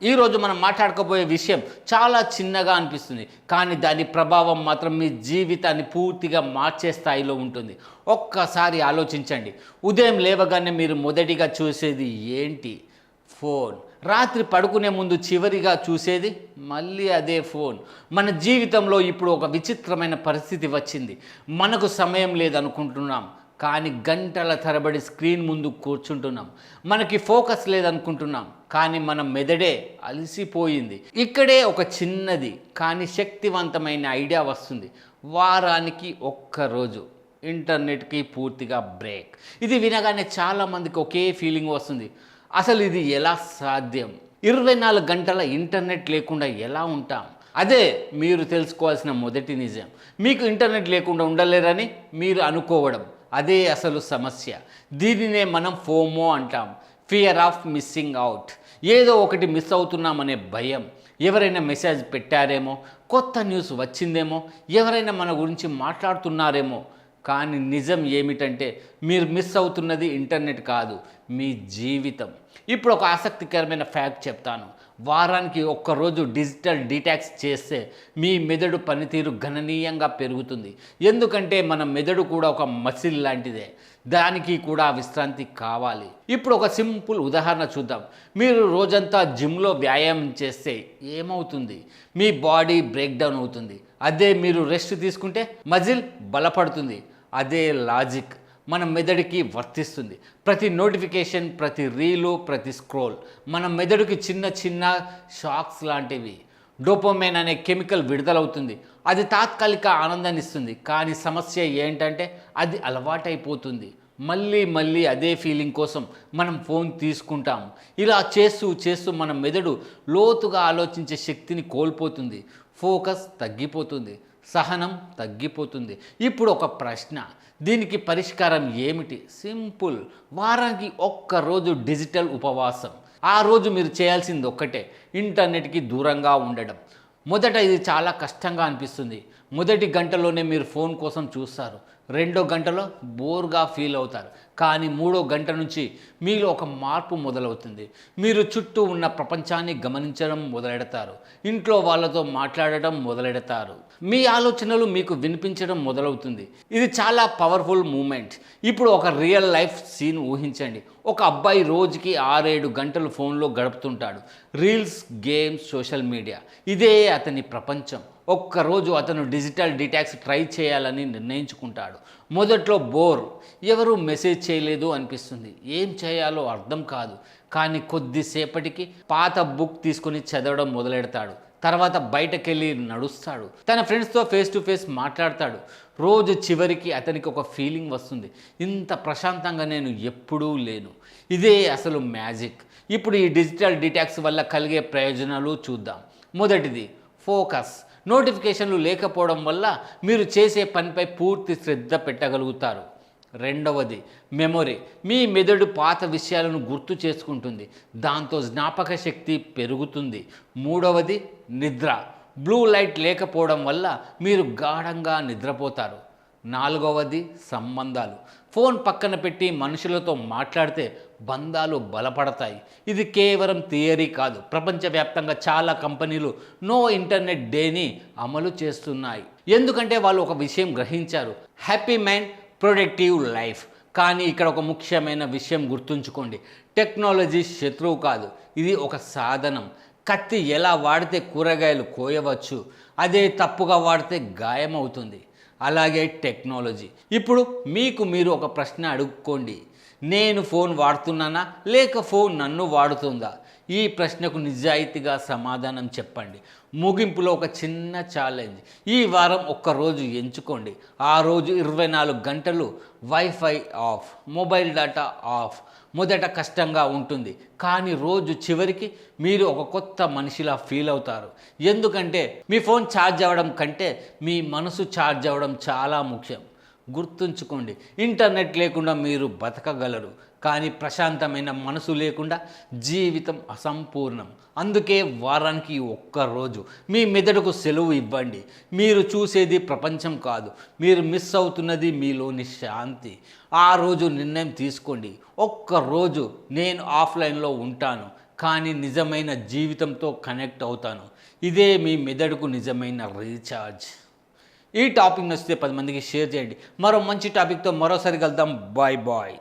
ఈరోజు మనం మాట్లాడుకోబోయే విషయం చాలా చిన్నగా అనిపిస్తుంది, కానీ దాని ప్రభావం మాత్రం మీ జీవితాన్ని పూర్తిగా మార్చే స్థాయిలో ఉంటుంది. ఒక్కసారి ఆలోచించండి. ఉదయం లేవగానే మీరు మొదటిగా చూసేది ఏంటి? ఫోన్. రాత్రి పడుకునే ముందు చివరిగా చూసేది మళ్ళీ అదే ఫోన్. మన జీవితంలో ఇప్పుడు ఒక విచిత్రమైన పరిస్థితి వచ్చింది. మనకు సమయం లేదనుకుంటున్నాం, కానీ గంటల తరబడి స్క్రీన్ ముందు కూర్చుంటున్నాం. మనకి ఫోకస్ లేదనుకుంటున్నాం, కానీ మన మెదడే అలసిపోయింది. ఇక్కడే ఒక చిన్నది కానీ శక్తివంతమైన ఐడియా వస్తుంది. వారానికి ఒక్కరోజు ఇంటర్నెట్కి పూర్తిగా బ్రేక్. ఇది వినగానే చాలామందికి ఒకే ఫీలింగ్ వస్తుంది. అసలు ఇది ఎలా సాధ్యం? 24 గంటల ఇంటర్నెట్ లేకుండా ఎలా ఉంటాం? అదే మీరు తెలుసుకోవాల్సిన మొదటి నిజం. మీకు ఇంటర్నెట్ లేకుండా ఉండలేరని మీరు అనుకోవడం, అదే అసలు సమస్య. దీనినే మనం ఫోమో అంటాం, ఫియర్ ఆఫ్ మిస్సింగ్ అవుట్. ఏదో ఒకటి మిస్ అవుతున్నామనే భయం. ఎవరైనా మెసేజ్ పెట్టారేమో, కొత్త న్యూస్ వచ్చిందేమో, ఎవరైనా మన గురించి మాట్లాడుతున్నారేమో. కానీ నిజం ఏమిటంటే మీరు మిస్ అవుతున్నది ఇంటర్నెట్ కాదు, మీ జీవితం. ఇప్పుడు ఒక ఆసక్తికరమైన ఫ్యాక్ట్ చెప్తాను. వారానికి ఒక్కరోజు డిజిటల్ డీటాక్స్ చేస్తే మీ మెదడు పనితీరు గణనీయంగా పెరుగుతుంది. ఎందుకంటే మన మెదడు కూడా ఒక మసిల్ లాంటిదే, దానికి కూడా విశ్రాంతి కావాలి. ఇప్పుడు ఒక సింపుల్ ఉదాహరణ చూద్దాం. మీరు రోజంతా జిమ్లో వ్యాయామం చేస్తే ఏమవుతుంది? మీ బాడీ బ్రేక్ డౌన్ అవుతుంది. అదే మీరు రెస్ట్ తీసుకుంటే మజిల్ బలపడుతుంది. అదే లాజిక్ మన మెదడుకి వర్తిస్తుంది. ప్రతి నోటిఫికేషన్, ప్రతి రీలు, ప్రతి స్క్రోల్ మన మెదడుకి చిన్న చిన్న షాక్స్ లాంటివి. డోపమైన్ అనే కెమికల్ విడుదలవుతుంది. అది తాత్కాలిక ఆనందాన్ని ఇస్తుంది, కానీ సమస్య ఏంటంటే అది అలవాటైపోతుంది. మళ్ళీ మళ్ళీ అదే ఫీలింగ్ కోసం మనం ఫోన్ తీసుకుంటాము. ఇలా చేస్తూ చేస్తూ మన మెదడు లోతుగా ఆలోచించే శక్తిని కోల్పోతుంది. ఫోకస్ తగ్గిపోతుంది, సహనం తగ్గిపోతుంది. ఇప్పుడు ఒక ప్రశ్న, దీనికి పరిష్కారం ఏమిటి? సింపుల్. వారానికి ఒక్కరోజు డిజిటల్ ఉపవాసం. ఆ రోజు మీరు చేయాల్సింది ఒక్కటే, ఇంటర్నెట్కి దూరంగా ఉండడం. మొదట ఇది చాలా కష్టంగా అనిపిస్తుంది. మొదటి గంటలోనే మీరు ఫోన్ కోసం చూస్తారు, రెండో గంటలో బోర్గా ఫీల్ అవుతారు. కానీ మూడో గంట నుంచి మీలో ఒక మార్పు మొదలవుతుంది. మీరు చుట్టూ ఉన్న ప్రపంచాన్ని గమనించడం మొదలెడతారు, ఇంట్లో వాళ్ళతో మాట్లాడటం మొదలెడతారు, మీ ఆలోచనలు మీకు వినిపించడం మొదలవుతుంది. ఇది చాలా పవర్ఫుల్ మూమెంట్. ఇప్పుడు ఒక రియల్ లైఫ్ సీన్ ఊహించండి. ఒక అబ్బాయి రోజుకి 6-7 గంటలు ఫోన్లో గడుపుతుంటాడు. రీల్స్, గేమ్స్, సోషల్ మీడియా, ఇదే అతని ప్రపంచం. ఒక్కరోజు అతను డిజిటల్ డీటాక్స్ ట్రై చేయాలని నిర్ణయించుకుంటాడు. మొదట్లో బోర్, ఎవరు మెసేజ్ చేయలేదు అనిపిస్తుంది, ఏం చేయాలో అర్థం కాదు. కానీ కొద్దిసేపటికి పాత బుక్ తీసుకుని చదవడం మొదలెడతాడు. తర్వాత బయటకెళ్ళి నడుస్తాడు, తన ఫ్రెండ్స్తో ఫేస్ టు ఫేస్ మాట్లాడతాడు. రోజు చివరికి అతనికి ఒక ఫీలింగ్ వస్తుంది, ఇంత ప్రశాంతంగా నేను ఎప్పుడూ లేను. ఇదే అసలు మ్యాజిక్. ఇప్పుడు ఈ డిజిటల్ డీటాక్స్ వల్ల కలిగే ప్రయోజనాలు చూద్దాం. మొదటిది ఫోకస్. నోటిఫికేషన్లు లేకపోవడం వల్ల మీరు చేసే పనిపై పూర్తి శ్రద్ధ పెట్టగలుగుతారు. రెండవది మెమొరీ. మీ మెదడు పాత విషయాలను గుర్తు చేసుకుంటుంది, దాంతో జ్ఞాపక శక్తి పెరుగుతుంది. మూడవది నిద్ర. బ్లూ లైట్ లేకపోవడం వల్ల మీరు గాఢంగా నిద్రపోతారు. నాలుగవది సంబంధాలు. ఫోన్ పక్కన పెట్టి మనుషులతో మాట్లాడితే బంధాలు బలపడతాయి. ఇది కేవలం థియరీ కాదు, ప్రపంచవ్యాప్తంగా చాలా కంపెనీలు నో ఇంటర్నెట్ డేని అమలు చేస్తున్నాయి. ఎందుకంటే వాళ్ళు ఒక విషయం గ్రహించారు, హ్యాపీ మైండ్, ప్రొడక్టివ్ లైఫ్. కానీ ఇక్కడ ఒక ముఖ్యమైన విషయం గుర్తుంచుకోండి, టెక్నాలజీ శత్రువు కాదు, ఇది ఒక సాధనం. కత్తి ఎలా వాడితే కూరగాయలు కోయవచ్చు, అదే తప్పుగా వాడితే గాయమవుతుంది. అలాగే టెక్నాలజీ. ఇప్పుడు మీకు మీరు ఒక ప్రశ్న అడుక్కోండి, నేను ఫోన్ వాడుతున్నానా లేక ఫోన్ నన్ను వాడుతుందా? ఈ ప్రశ్నకు నిజాయితీగా సమాధానం చెప్పండి. ముగింపులో ఒక చిన్న ఛాలెంజ్, ఈ వారం ఒక్కరోజు ఎంచుకోండి. ఆ రోజు 24 గంటలు wifi of, mobile data of. మొదట కష్టంగా ఉంటుంది, కానీ రోజు చివరికి మీరు ఒక కొత్త మనిషిలా ఫీల్ అవుతారు. ఎందుకంటే మీ ఫోన్ ఛార్జ్ అవ్వడం కంటే మీ మనసు ఛార్జ్ అవ్వడం చాలా ముఖ్యం. గుర్తుంచుకోండి, ఇంటర్నెట్ లేకుండా మీరు బతకగలరు, కానీ ప్రశాంతమైన మనసు లేకుండా జీవితం అసంపూర్ణం. అందుకే వారానికి ఒక్కరోజు మీ మెదడుకు సెలవు ఇవ్వండి. మీరు చూసేది ప్రపంచం కాదు, మీరు మిస్ అవుతున్నది మీలోని శాంతి. ఆ రోజు నిర్ణయం తీసుకోండి, ఒక్కరోజు నేను ఆఫ్లైన్లో ఉంటాను, కానీ నిజమైన జీవితంతో కనెక్ట్ అవుతాను. ఇదే మీ మెదడుకు నిజమైన రీఛార్జ్. ఈ టాపిక్ నచ్చితే 10 మందికి షేర్ చేయండి. మరో మంచి టాపిక్తో మరోసారి కలుద్దాం. Bye bye.